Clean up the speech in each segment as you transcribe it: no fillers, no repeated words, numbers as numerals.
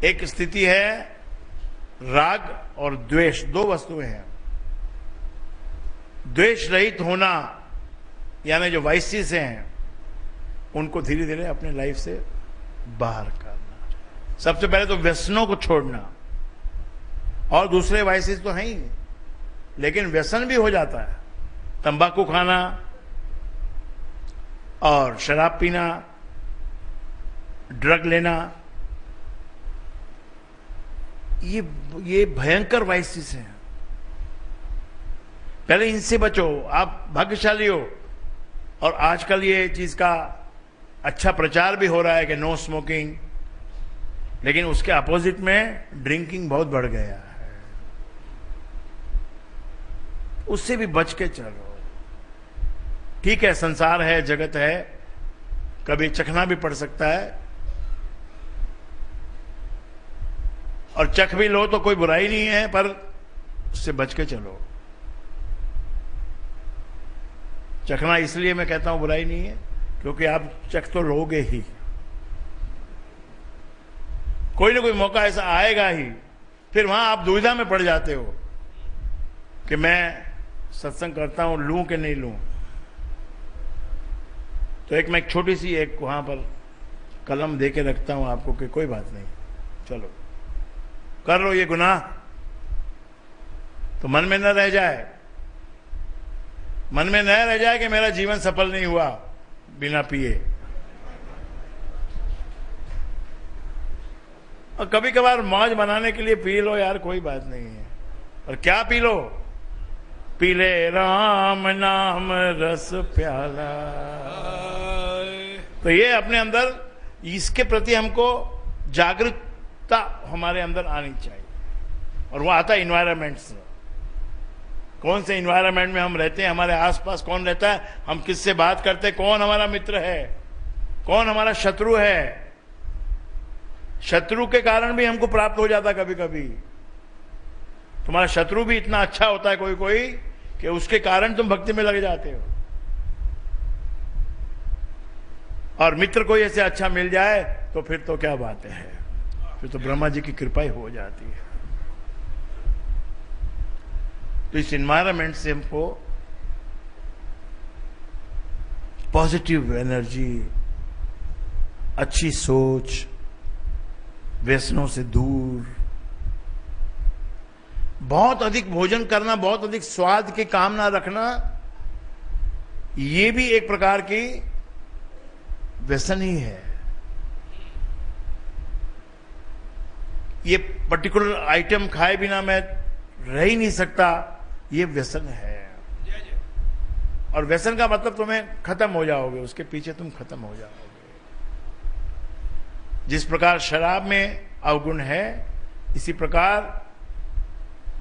एक स्थिति है राग और द्वेष, दो वस्तुएं हैं। द्वेष रहित होना यानी जो वाइसेस हैं उनको धीरे धीरे अपने लाइफ से बाहर करना। सबसे पहले तो व्यसनों को छोड़ना, और दूसरे वाइसेस तो हैं ही, लेकिन व्यसन भी हो जाता है। तंबाकू खाना और शराब पीना, ड्रग लेना, ये भयंकर वाइसेस हैं। पहले इनसे बचो, आप भाग्यशाली हो। और आजकल ये चीज का अच्छा प्रचार भी हो रहा है कि नो स्मोकिंग, लेकिन उसके अपोजिट में ड्रिंकिंग बहुत बढ़ गया है। उससे भी बच के चलो। ठीक है, संसार है, जगत है, कभी चखना भी पड़ सकता है, और चख भी लो तो कोई बुराई नहीं है, पर उससे बच के चलो। चखना इसलिए मैं कहता हूं बुराई नहीं है क्योंकि आप चख तो लोगे ही, कोई ना कोई मौका ऐसा आएगा ही, फिर वहां आप दुविधा में पड़ जाते हो कि मैं सत्संग करता हूं, लूं कि नहीं लूं। तो मैं एक छोटी सी एक वहां पर कलम दे के रखता हूं आपको कि कोई बात नहीं, चलो कर लो ये गुनाह, तो मन में न रह जाए, मन में न रह जाए कि मेरा जीवन सफल नहीं हुआ बिना पिए। और कभी कभार मौज बनाने के लिए पी लो यार, कोई बात नहीं है। और क्या पी लो? पी ले राम नाम रस प्याला। तो ये अपने अंदर इसके प्रति हमको जागरूकता हमारे अंदर आनी चाहिए। और वो आता है इन्वायरमेंट से। कौन से इन्वायरमेंट में हम रहते हैं, हमारे आसपास कौन रहता है, हम किससे बात करते हैं, कौन हमारा मित्र है, कौन हमारा शत्रु है। शत्रु के कारण भी हमको प्राप्त हो जाता कभी कभी। तुम्हारा शत्रु भी इतना अच्छा होता है कोई कोई कि उसके कारण तुम भक्ति में लग जाते हो। और मित्र कोई ऐसे अच्छा मिल जाए तो फिर तो क्या बात है, फिर तो ब्रह्मा जी की कृपा ही हो जाती है। तो इस एनवायरनमेंट से हमको पॉजिटिव एनर्जी, अच्छी सोच, व्यसनों से दूर, बहुत अधिक भोजन करना, बहुत अधिक स्वाद की कामना रखना, ये भी एक प्रकार की व्यसन ही है। ये पर्टिकुलर आइटम खाए बिना मैं रह ही नहीं सकता, ये व्यसन है। और व्यसन का मतलब तुम्हें खत्म हो जाओगे, उसके पीछे तुम खत्म हो जाओगे। जिस प्रकार शराब में अवगुण है, इसी प्रकार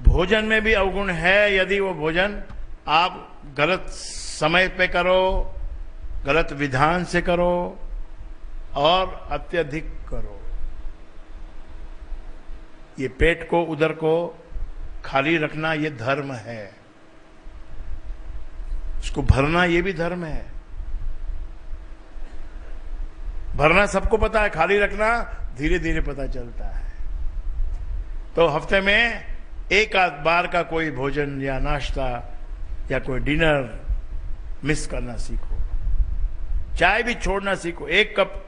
भोजन में भी अवगुण है। यदि वो भोजन आप गलत समय पे करो, गलत विधान से करो और अत्यधिक करो। ये पेट को, उदर को खाली रखना ये धर्म है, उसको भरना ये भी धर्म है। भरना सबको पता है, खाली रखना धीरे धीरे पता चलता है। तो हफ्ते में एक आध बार का कोई भोजन या नाश्ता या कोई डिनर मिस करना सीखो। चाय भी छोड़ना सीखो। एक कप,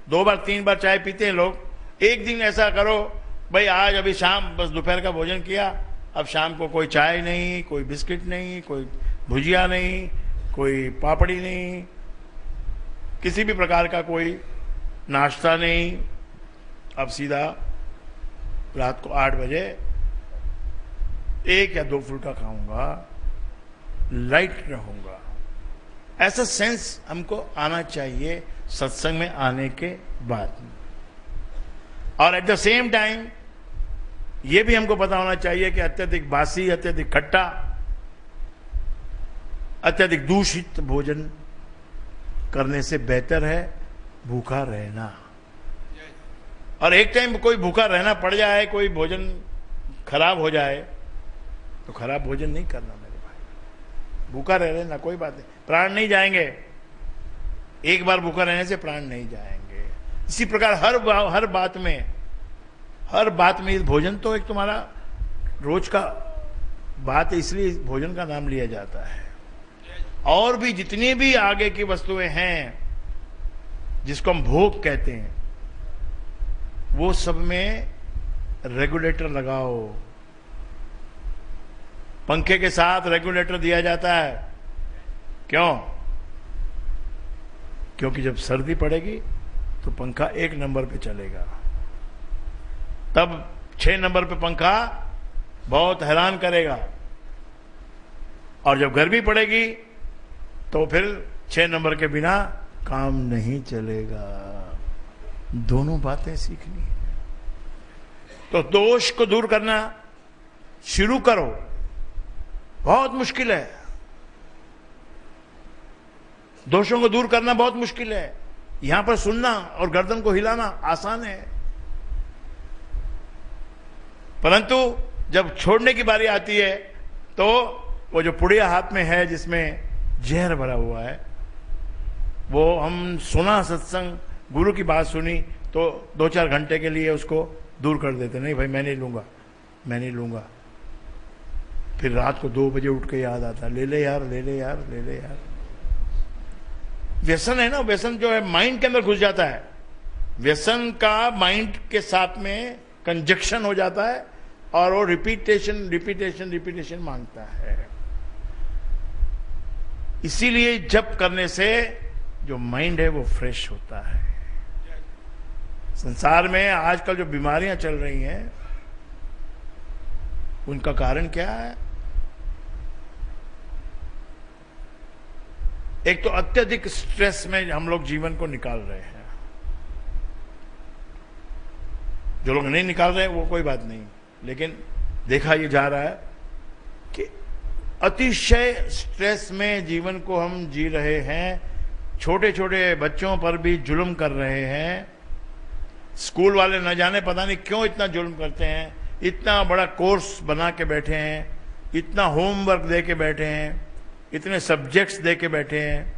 2 बार 3 बार चाय पीते हैं लोग। एक दिन ऐसा करो, भाई आज अभी शाम बस दोपहर का भोजन किया, अब शाम को कोई चाय नहीं, कोई बिस्किट नहीं, कोई भुजिया नहीं, कोई पापड़ी नहीं, किसी भी प्रकार का कोई नाश्ता नहीं। अब सीधा रात को 8 बजे 1 या 2 फुल्का खाऊंगा, लाइट रहूंगा। ऐसा सेंस हमको आना चाहिए सत्संग में आने के बाद। और एट द सेम टाइम ये भी हमको पता होना चाहिए कि अत्यधिक बासी, अत्यधिक खट्टा, अत्यधिक दूषित भोजन करने से बेहतर है भूखा रहना। और एक टाइम कोई भूखा रहना पड़ जाए, कोई भोजन खराब हो जाए, तो खराब भोजन नहीं करना मेरे भाई। भूखा रह लेना, कोई बात नहीं, प्राण नहीं जाएंगे। एक बार भूखा रहने से प्राण नहीं जाएंगे। इसी प्रकार हर बात में, हर बात में भोजन तो एक तुम्हारा रोज का बात है, इसलिए भोजन का नाम लिया जाता है। और भी जितनी भी आगे की वस्तुएं हैं जिसको हम भोग कहते हैं, वो सब में रेगुलेटर लगाओ। पंखे के साथ रेगुलेटर दिया जाता है, क्यों? क्योंकि जब सर्दी पड़ेगी तो पंखा 1 नंबर पे चलेगा, तब 6 नंबर पे पंखा बहुत हैरान करेगा, और जब गर्मी पड़ेगी तो फिर 6 नंबर के बिना काम नहीं चलेगा। दोनों बातें सीखनी है। तो दोष को दूर करना शुरू करो, बहुत मुश्किल है। दोषों को दूर करना बहुत मुश्किल है। यहां पर सुनना और गर्दन को हिलाना आसान है, परंतु जब छोड़ने की बारी आती है तो वो जो पुड़िया हाथ में है जिसमें जहर भरा हुआ है, वो हम सुना सत्संग, गुरु की बात सुनी तो 2-4 घंटे के लिए उसको दूर कर देते, नहीं भाई मैं नहीं लूंगा, मैं नहीं लूंगा। फिर रात को 2 बजे उठ के याद आता, ले ले यार, ले ले यार, ले ले यार। व्यसन है ना, व्यसन जो है माइंड के अंदर घुस जाता है। व्यसन का माइंड के साथ में कंजक्शन हो जाता है और वो रिपीटेशन रिपीटेशन रिपीटेशन मांगता है। इसीलिए जप करने से जो माइंड है वो फ्रेश होता है। संसार में आजकल जो बीमारियां चल रही हैं उनका कारण क्या है? एक तो अत्यधिक स्ट्रेस में हम लोग जीवन को निकाल रहे हैं। जो लोग नहीं निकाल रहे हैं वो कोई बात नहीं, लेकिन देखा ये जा रहा है कि अतिशय स्ट्रेस में जीवन को हम जी रहे हैं। छोटे छोटे बच्चों पर भी जुल्म कर रहे हैं। स्कूल वाले न जाने पता नहीं क्यों इतना जुल्म करते हैं। इतना बड़ा कोर्स बना के बैठे हैं, इतना होमवर्क दे के बैठे हैं, इतने सब्जेक्ट्स दे के बैठे हैं।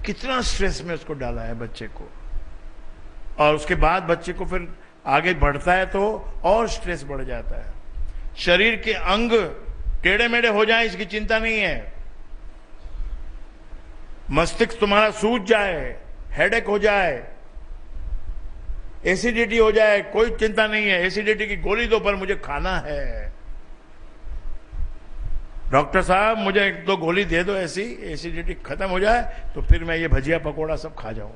कितना स्ट्रेस में उसको डाला है बच्चे को, और उसके बाद बच्चे को फिर आगे बढ़ता है तो और स्ट्रेस बढ़ जाता है। शरीर के अंग टेढ़े मेढ़े हो जाए इसकी चिंता नहीं है, मस्तिष्क तुम्हारा सूज जाए, हेडेक हो जाए, एसिडिटी हो जाए, कोई चिंता नहीं है। एसिडिटी की गोली दो पर मुझे खाना है, डॉक्टर साहब मुझे 1-2 गोली दे दो ऐसी, एसिडिटी खत्म हो जाए तो फिर मैं ये भजिया पकोड़ा सब खा जाऊं।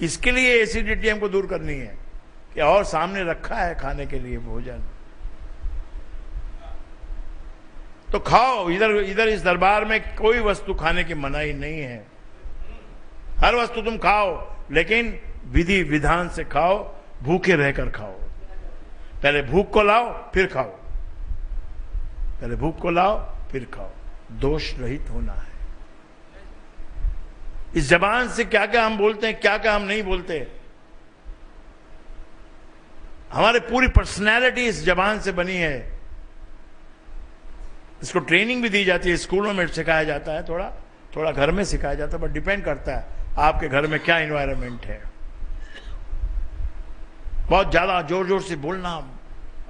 इसके लिए एसिडिटी हमको दूर करनी है कि और सामने रखा है खाने के लिए भोजन, तो खाओ। इधर इस दरबार में कोई वस्तु खाने की मनाही नहीं है, हर वस्तु तुम खाओ, लेकिन विधि विधान से खाओ, भूखे रहकर खाओ। पहले भूख को लाओ फिर खाओ, पहले भूख को लाओ फिर खाओ। दोष रहित होना है। इस जबान से क्या क्या हम बोलते हैं, क्या क्या हम नहीं बोलते, हमारी पूरी पर्सनैलिटी इस जबान से बनी है। इसको ट्रेनिंग भी दी जाती है, स्कूलों में सिखाया जाता है, थोड़ा थोड़ा घर में सिखाया जाता है, बट डिपेंड करता है आपके घर में क्या एनवायरनमेंट है। बहुत ज्यादा जोर जोर से बोलना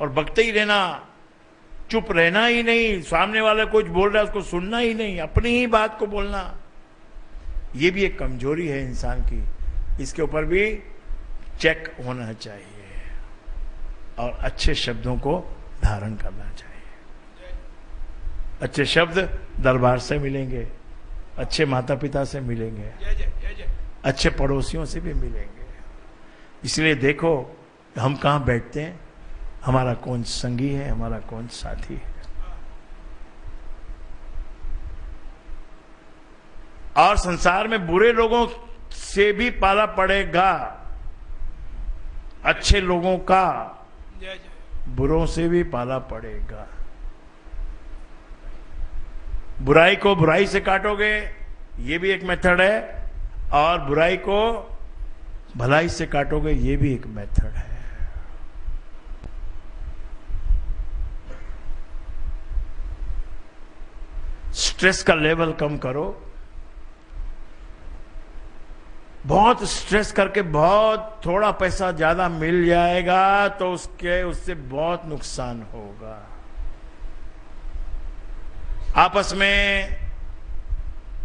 और बकते ही रहना, चुप रहना ही नहीं, सामने वाला कुछ बोल रहा है उसको सुनना ही नहीं, अपनी ही बात को बोलना, ये भी एक कमजोरी है इंसान की। इसके ऊपर भी चेक होना चाहिए और अच्छे शब्दों को धारण करना चाहिए। अच्छे शब्द दरबार से मिलेंगे, अच्छे माता पिता से मिलेंगे, अच्छे पड़ोसियों से भी मिलेंगे। इसलिए देखो हम कहां बैठते हैं, हमारा कौन संगी है, हमारा कौन साथी है। और संसार में बुरे लोगों से भी पाला पड़ेगा, अच्छे लोगों का बुरों से भी पाला पड़ेगा। बुराई को बुराई से काटोगे, ये भी एक मेथड है, और बुराई को भलाई से काटोगे, ये भी एक मेथड है। स्ट्रेस का लेवल कम करो, बहुत स्ट्रेस करके बहुत थोड़ा पैसा ज्यादा मिल जाएगा तो उससे बहुत नुकसान होगा। आपस में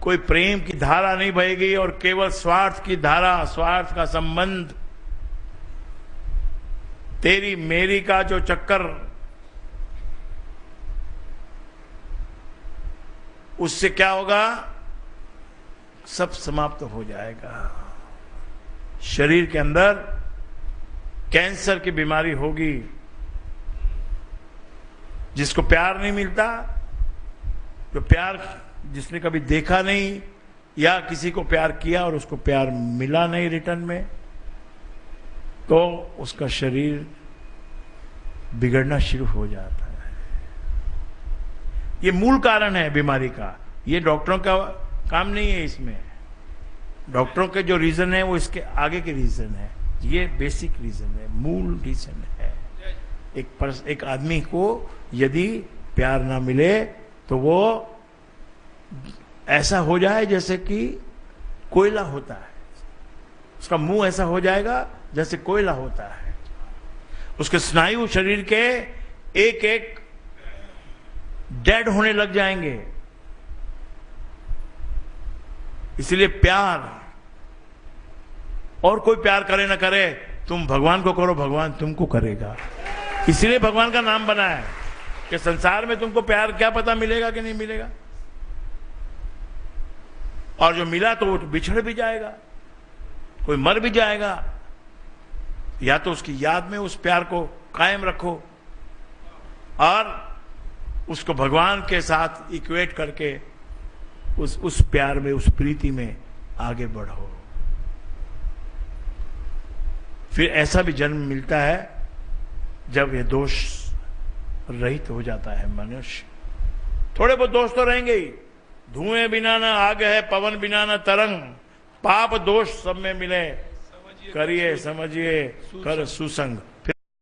कोई प्रेम की धारा नहीं बहेगी और केवल स्वार्थ की धारा, स्वार्थ का संबंध, तेरी मेरी का जो चक्कर, उससे क्या होगा? सब समाप्त हो जाएगा। शरीर के अंदर कैंसर की बीमारी होगी। जिसको प्यार नहीं मिलता, जो प्यार जिसने कभी देखा नहीं या किसी को प्यार किया और उसको प्यार मिला नहीं रिटर्न में, तो उसका शरीर बिगड़ना शुरू हो जाता है। ये मूल कारण है बीमारी का। ये डॉक्टरों का काम नहीं है। इसमें डॉक्टरों के जो रीजन है वो इसके आगे के रीजन है। ये बेसिक रीजन है, मूल रीजन है। एक आदमी को यदि प्यार ना मिले तो वो ऐसा हो जाए जैसे कि कोयला होता है। उसका मुंह ऐसा हो जाएगा जैसे कोयला होता है। उसके स्नायु शरीर के एक एक डेड होने लग जाएंगे। इसलिए प्यार, और कोई प्यार करे ना करे, तुम भगवान को करो, भगवान तुमको करेगा। इसलिए भगवान का नाम बना है कि संसार में तुमको प्यार क्या पता मिलेगा कि नहीं मिलेगा, और जो मिला तो वो बिछड़ भी जाएगा, कोई मर भी जाएगा। या तो उसकी याद में उस प्यार को कायम रखो और उसको भगवान के साथ इक्वेट करके उस प्यार में, उस प्रीति में आगे बढ़ो। फिर ऐसा भी जन्म मिलता है जब ये दोष रहित हो जाता है मनुष्य। थोड़े बहुत दोष तो रहेंगे ही। धुएं बिना ना आग है, पवन बिना ना तरंग, पाप दोष सब में मिले, करिए समझिए कर सुसंग।